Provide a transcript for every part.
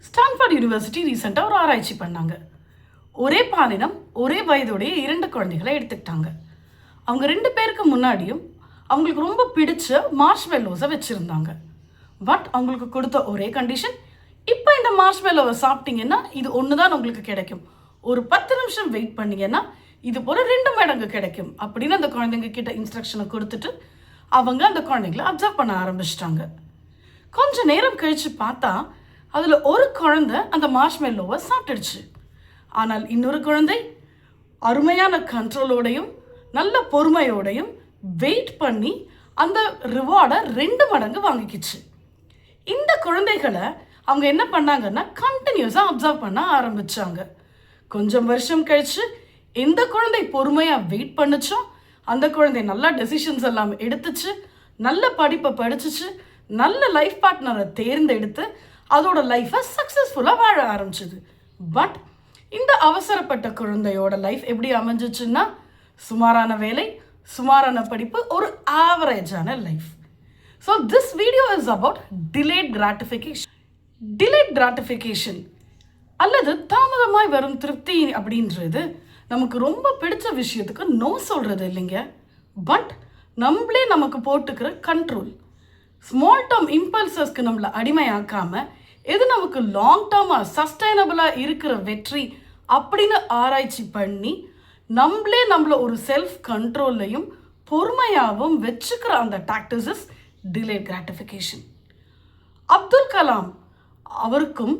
Stanford university ரீசெண்டாக ஒரு ஆராய்ச்சி பண்ணாங்க. ஒரே பாலினம் ஒரே வயதுடைய 2 குழந்தைகளை எடுத்துக்கிட்டாங்க. அவங்க 2 பேருக்கு முன்னாடியும் அவங்களுக்கு ரொம்ப பிடிச்ச மார்ஷ்மெல்லோஸை வச்சுருந்தாங்க. பட் அவங்களுக்கு கொடுத்த ஒரே கண்டிஷன், இப்போ இந்த மார்ஷ்மெல்லோவை சாப்பிட்டீங்கன்னா இது ஒன்று தான் உங்களுக்கு கிடைக்கும், ஒரு 10 நிமிஷம் வெயிட் பண்ணிங்கன்னா இது போல் 2 மடங்கு கிடைக்கும் அப்படின்னு அந்த குழந்தைங்க கிட்ட இன்ஸ்ட்ரக்ஷனை கொடுத்துட்டு அவங்க அந்த குழந்தைங்களை அப்சர்வ் பண்ண ஆரம்பிச்சிட்டாங்க. கொஞ்ச நேரம் கழித்து பார்த்தா அதில் ஒரு குழந்தை அந்த மார்ஷ்மெல்லோவை சாப்பிட்டுடுச்சு. ஆனால் இன்னொரு குழந்தை அருமையான கண்ட்ரோலோடையும் நல்ல பொறுமையோடையும் வெயிட் பண்ணி அந்த ரிவார்டை 2 மடங்கு வாங்கிக்கிச்சு. இந்த குழந்தைகளை அவங்க என்ன பண்ணாங்கன்னா கண்டினியூஸாக அப்சர்வ் பண்ண ஆரம்பித்தாங்க. கொஞ்சம் வருஷம் கழித்து எந்த குழந்தை பொறுமையாக வெயிட் பண்ணுச்சோ அந்த குழந்தை நல்ல டெசிஷன்ஸ் எல்லாம் எடுத்துச்சு, நல்ல படிப்பை படிச்சிச்சு, நல்ல லைஃப் பார்ட்னரை தேர்ந்தெடுத்து அதோட லைஃப்பை சக்ஸஸ்ஃபுல்லாக வாழ ஆரம்பிச்சிது. பட் இந்த அவசரப்பட்ட குழந்தையோட லைஃப் எப்படி அமைஞ்சிச்சுன்னா சுமாரான வேலை, சுமாரான படிப்பு, ஒரு ஆவரேஜான life. So this video is about delayed gratification. Delayed gratification அல்லது தாமதமாய் வரும் திருப்தி அப்படின்றது நமக்கு ரொம்ப பிடிச்ச விஷயத்துக்கு நோ சொல்கிறது இல்லைங்க. பட் நம்மளே நமக்கு போட்டுக்கிற கண்ட்ரோல், ஸ்மால் டேர்ம் இம்பல்சஸ்க்கு நம்மளை அடிமையாக்காமல் எது நமக்கு லாங் டேர்மாக சஸ்டைனபிளாக இருக்கிற வெற்றி அப்படின்னு ஆராய்ச்சி பண்ணி நம்மளை ஒரு செல்ஃப் கண்ட்ரோல்லையும் பொறுமையாகவும் வச்சுக்கிற அந்த டாக்டிஸ் டிலேட் கிராட்டிஃபிகேஷன். அப்துல் கலாம் அவருக்கும்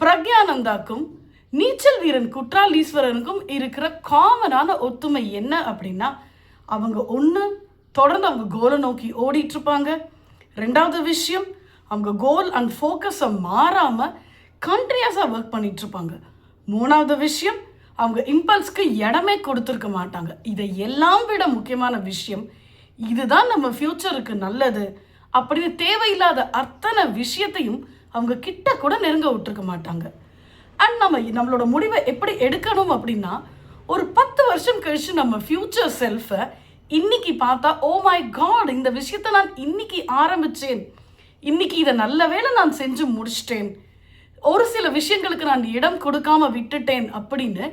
பிரக்யானந்தாக்கும் நீச்சல் வீரன் குற்றாலீஸ்வரனுக்கும் இருக்கிற காமனான ஒத்துமை என்ன அப்படின்னா, அவங்க ஒன்று தொடர்ந்து அவங்க கோலை நோக்கி ஓடிட்டுருப்பாங்க. 2வது விஷயம், அவங்க கோல் அண்ட் ஃபோக்கஸை மாறாமல் கண்டினியூஸாக ஒர்க் பண்ணிகிட்ருப்பாங்க. 3வது விஷயம், அவங்க இம்பல்ஸ்க்கு இடமே கொடுத்துருக்க மாட்டாங்க. இதை எல்லாம் விட முக்கியமான விஷயம், இதுதான் நம்ம ஃப்யூச்சருக்கு நல்லது அப்படின்னு தேவையில்லாத அத்தனை விஷயத்தையும் அவங்க கிட்ட கூட நெருங்க விட்டுருக்க மாட்டாங்க. அண்ட் நம்மளோட முடிவை எப்படி எடுக்கணும் அப்படின்னா, ஒரு 10 வருஷம் கழிச்சு நம்ம ஃப்யூச்சர் செல்ஃபை இன்னைக்கு பார்த்தா, ஓ மை காட், இந்த விஷயத்தை நான் இன்னைக்கு ஆரம்பித்தேன், இன்னைக்கு இதை நல்ல வேளை நான் செஞ்சு முடிச்சிட்டேன், ஒரு சில விஷயங்களுக்கு நான் இடம் கொடுக்காம விட்டுட்டேன் அப்படின்னு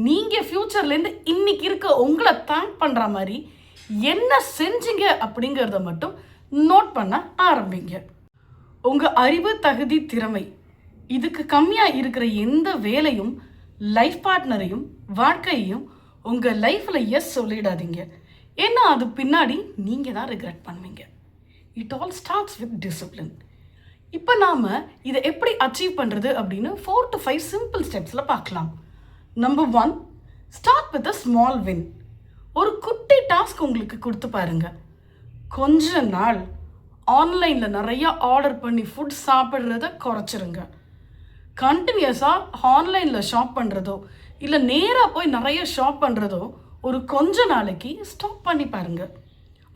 நீங்கள் ஃப்யூச்சர்லேருந்து இன்னைக்கு இருக்க உங்களை தேங்க் பண்ணுற மாதிரி என்ன செஞ்சீங்க அப்படிங்கிறத மட்டும் நோட் பண்ண ஆரம்பிங்க. உங்கள் அறிவு, தகுதி, திறமை இதுக்கு கம்மியாக இருக்கிற எந்த வேலையும், லைஃப் பார்ட்னரையும், வாழ்க்கையையும் உங்கள் லைஃப்பில் எஸ் சொல்லிடாதீங்க. ஏன்னா அது பின்னாடி நீங்கள் தான் ரிக்ரெட் பண்ணுவீங்க. It all starts with discipline. இப்போ நாம் இதை எப்படி அச்சீவ் பண்ணுறது அப்படின்னு 4 to 5 சிம்பிள் ஸ்டெப்ஸில் பார்க்கலாம். Number 1, start with a small win. ஒரு குட்டி டாஸ்க் உங்களுக்கு கொடுத்து பாருங்க. கொஞ்ச நாள் ஆன்லைனில் நிறையா ஆர்டர் பண்ணி ஃபுட் சாப்பிட்றத குறைச்சிருங்க. கண்டினியூஸாக ஆன்லைனில் ஷாப் பண்ணுறதோ இல்லை நேராக போய் நிறைய ஷாப் பண்ணுறதோ ஒரு கொஞ்ச நாளைக்கு ஸ்டாப் பண்ணி பாருங்கள்.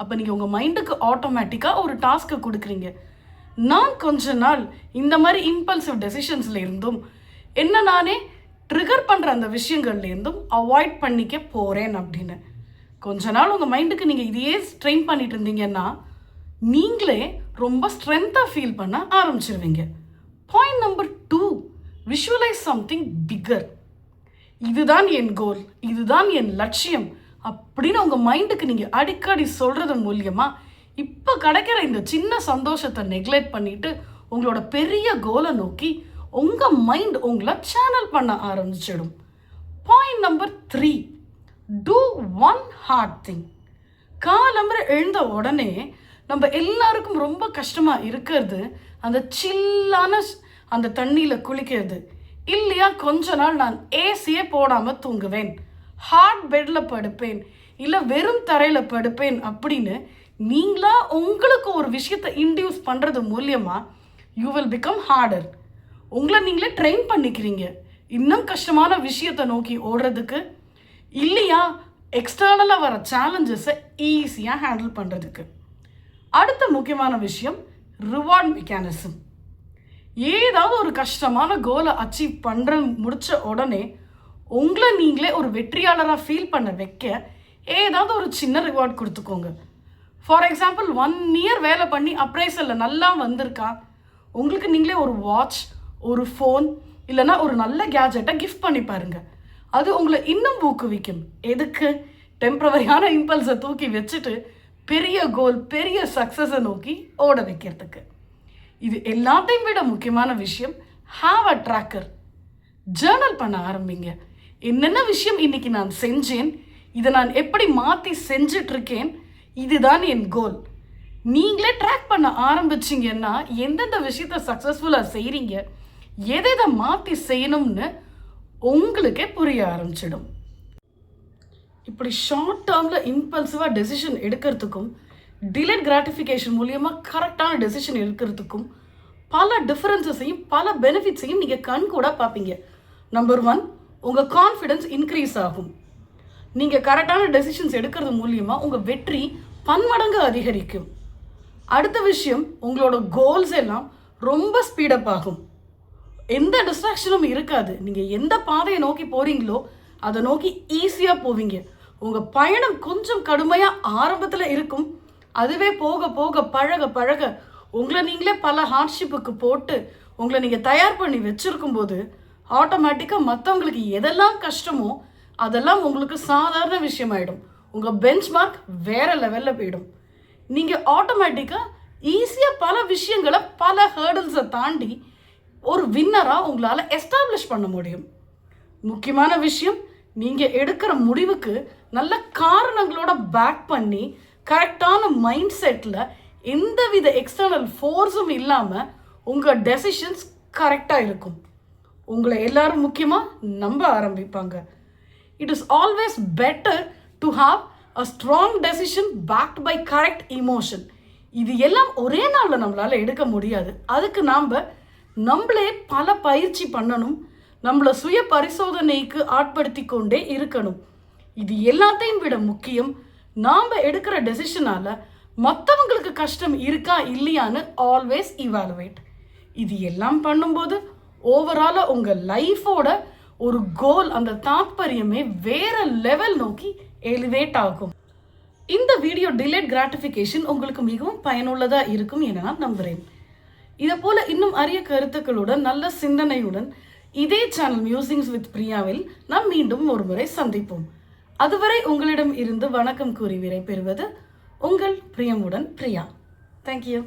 அப்போ நீங்கள் உங்கள் மைண்டுக்கு ஆட்டோமேட்டிக்காக ஒரு டாஸ்க்கை கொடுக்குறீங்க. நான் கொஞ்ச நாள் இந்த மாதிரி இம்பல்சிவ் டெசிஷன்ஸில் இருந்தும் என்ன நானே ட்ரிகர் பண்ணுற அந்த விஷயங்கள்லேருந்தும் அவாய்ட் பண்ணிக்க போகிறேன் அப்படின்னு கொஞ்ச நாள் உங்கள் மைண்டுக்கு நீங்கள் இதையே ட்ரெயின் பண்ணிட்டு இருந்தீங்கன்னா நீங்களே ரொம்ப ஸ்ட்ரென்த்தாக ஃபீல் பண்ண ஆரம்பிச்சிருவீங்க. Point number 2, visualise something bigger. இதுதான் என் கோல், இதுதான் என் லட்சியம் அப்படின்னு உங்கள் மைண்டுக்கு நீங்கள் அடிக்கடி சொல்கிறது மூலியமாக இப்போ கிடைக்கிற இந்த சின்ன சந்தோஷத்தை நெக்லெக்ட் பண்ணிவிட்டு உங்களோட பெரிய கோலை நோக்கி உங்கள் மைண்ட் உங்களை சேனல் பண்ண ஆரம்பிச்சிடும். Point number 3, do one hard thing. காலம்பரை எழுந்த உடனே நம்ம எல்லாருக்கும் ரொம்ப கஷ்டமாக இருக்கிறது அந்த சில்லான அந்த தண்ணியில் குளிக்கிறது இல்லையா. கொஞ்ச நாள் நான் ஏசியே போடாமல் தூங்குவேன், ஹார்ட் பெட்டில் படுப்பேன், இல்லை வெறும் தரையில் படுப்பேன் அப்படின்னு நீங்களா உங்களுக்கு ஒரு விஷயத்தை இன்டியூஸ் பண்ணுறது மூலியமாக யூ வில் பிகம் ஹார்டர். உங்களை நீங்களே ட்ரெயின் பண்ணிக்கிறீங்க இன்னும் கஷ்டமான விஷயத்தை நோக்கி ஓடுறதுக்கு, இல்லையா எக்ஸ்டர்னலாக வர சேலஞ்சஸை ஈஸியாக ஹேண்டில் பண்ணுறதுக்கு. அடுத்த முக்கியமான விஷயம், ரிவார்ட் மெக்கானிசம். ஏதாவது ஒரு கஷ்டமான கோலை அச்சீவ் பண்ணுற முடித்த உடனே உங்களை நீங்களே ஒரு வெற்றியாளராக ஃபீல் பண்ண வைக்க ஏதாவது ஒரு சின்ன ரிவார்ட் கொடுத்துக்கோங்க. ஃபார் எக்ஸாம்பிள் 1 year வேலை பண்ணி அப்ரைசலில் நல்லா வந்திருக்கா, உங்களுக்கு நீங்களே ஒரு வாட்ச், ஒரு ஃபோன் இல்லைன்னா ஒரு நல்ல கேஜெட்டை கிஃப்ட் பண்ணி பாருங்க. அது உங்களை இன்னும் ஊக்குவிக்கும். எதுக்கு? டெம்பரவரியான இம்பல்ஸை தூக்கி வச்சுட்டு பெரிய கோல், பெரிய சக்ஸஸை நோக்கி ஓட வைக்கிறதுக்கு. இது எல்லாத்தையும் விட முக்கியமான விஷயம், ஹாவ் அ ட்ராக்கர். ஜேர்னல் பண்ண ஆரம்பிங்க. என்னென்ன விஷயம் இன்னைக்கு நான் செஞ்சேன், இதை நான் எப்படி மாற்றி செஞ்சிட்ருக்கேன், இதுதான் என் கோல். நீங்களே ட்ராக் பண்ண ஆரம்பிச்சிங்கன்னா எந்தெந்த விஷயத்த சக்ஸஸ்ஃபுல்லாக செய்கிறீங்க, எதை மாற்றி செய்யணும்னு உங்களுக்கே புரிய ஆரம்பிச்சிடும். இப்படி ஷார்ட் டேர்மில் இம்பல்சிவாக டெசிஷன் எடுக்கிறதுக்கும் டிலேட் கிராட்டிஃபிகேஷன் மூலியமாக கரெக்டான டெசிஷன் எடுக்கிறதுக்கும் பல டிஃப்ரென்சஸையும் பல பெனிஃபிட்ஸையும் நீங்கள் கண் கூட பார்ப்பீங்க. நம்பர் 1, உங்கள் கான்ஃபிடென்ஸ் இன்க்ரீஸ் ஆகும். நீங்கள் கரெக்டான டெசிஷன்ஸ் எடுக்கிறது மூலியமாக உங்கள் வெற்றி பன்மடங்கு அதிகரிக்கும். அடுத்த விஷயம், உங்களோட கோல்ஸ் எல்லாம் ரொம்ப ஸ்பீடப் ஆகும். எந்த டிஸ்ட்ராக்ஷனும் இருக்காது. நீங்கள் எந்த பாதையை நோக்கி போகிறீங்களோ அதை நோக்கி ஈஸியாக போவீங்க. உங்கள் பயணம் கொஞ்சம் கடுமையாக ஆரம்பத்தில் இருக்கும். அதுவே போக போக பழக பழக உங்களை நீங்களே பல ஹார்ட்ஷிப்புக்கு போட்டு உங்களை நீங்கள் தயார் பண்ணி வச்சுருக்கும் போது ஆட்டோமேட்டிக்காக மற்றவங்களுக்கு எதெல்லாம் கஷ்டமோ அதெல்லாம் உங்களுக்கு சாதாரண விஷயமாயிடும். உங்கள் பெஞ்ச் மார்க் வேறு லெவலில் போயிடும். நீங்கள் ஆட்டோமேட்டிக்காக ஈஸியாக பல விஷயங்களை, பல ஹேர்டில்ஸை தாண்டி ஒரு வின்னராக உங்களால் எஸ்டாப்ளிஷ் பண்ண முடியும். முக்கியமான விஷயம், நீங்கள் எடுக்கிற முடிவுக்கு நல்ல காரணங்களோட பேக் பண்ணி கரெக்டான மைண்ட் செட்டில் எந்தவித எக்ஸ்டர்னல் ஃபோர்ஸும் இல்லாமல் உங்கள் டெசிஷன்ஸ் கரெக்டாக இருக்கும். உங்களை எல்லாரும் முக்கியமாக நம்ப ஆரம்பிப்பாங்க. It is always better to have a strong decision backed by correct emotion. இது எல்லாம் ஒரே நாளில் நம்மளால் எடுக்க முடியாது. அதுக்கு நம்மளே பல பயிற்சி பண்ணணும். நம்மளை சுய பரிசோதனைக்கு ஆட்படுத்தி கொண்டே இருக்கணும். இது எல்லாத்தையும் விட முக்கியம், நாம் எடுக்கிற டெசிஷனால் மற்றவங்களுக்கு கஷ்டம் இருக்கா இல்லையான்னு ஆல்வேஸ் இவாலுவேட். இது எல்லாம் பண்ணும்போது ஓவராலாக உங்கள் லைஃபோட ஒரு கோல், அந்த தாற்பயமே வேற லெவல் நோக்கி எலிவேட் ஆகும். இந்த வீடியோ டிலேட் கிராட்டிஃபிகேஷன் உங்களுக்கு மிகவும் பயனுள்ளதாக இருக்கும் என நான் நம்புகிறேன். இதை போல இன்னும் அரிய கருத்துக்களுடன், நல்ல சிந்தனையுடன் இதே சேனல் மியூசிங்ஸ் வித் பிரியாவில் நாம் மீண்டும் ஒரு முறை சந்திப்போம். அதுவரை உங்களிடம் இருந்து வணக்கம் கூறி விடை பெறுவது உங்கள் பிரியமுடன் பிரியா. தேங்க்யூ.